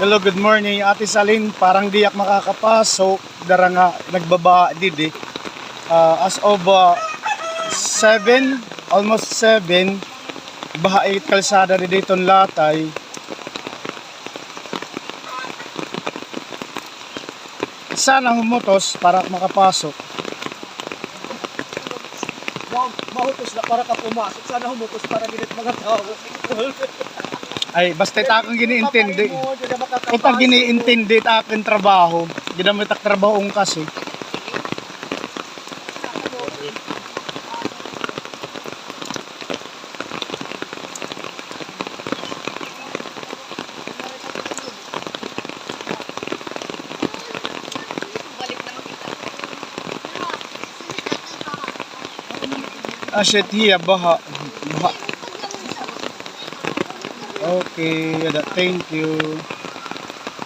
Hello, good morning. Ate Salin, parang diyak makakapasok. Dara nga, nagbaba did eh. As of 7, almost 7, bahait kalsada di dayton latay. Sana humutos para makapasok. Mahutos na para ka pumasok. Sana humutos para ginit mga tao. Ay, basta akong giniintindi. Ito giniintindi aking trabaho. Ginamit ak trabaho kasi. Shit here, baha. Okay, thank you.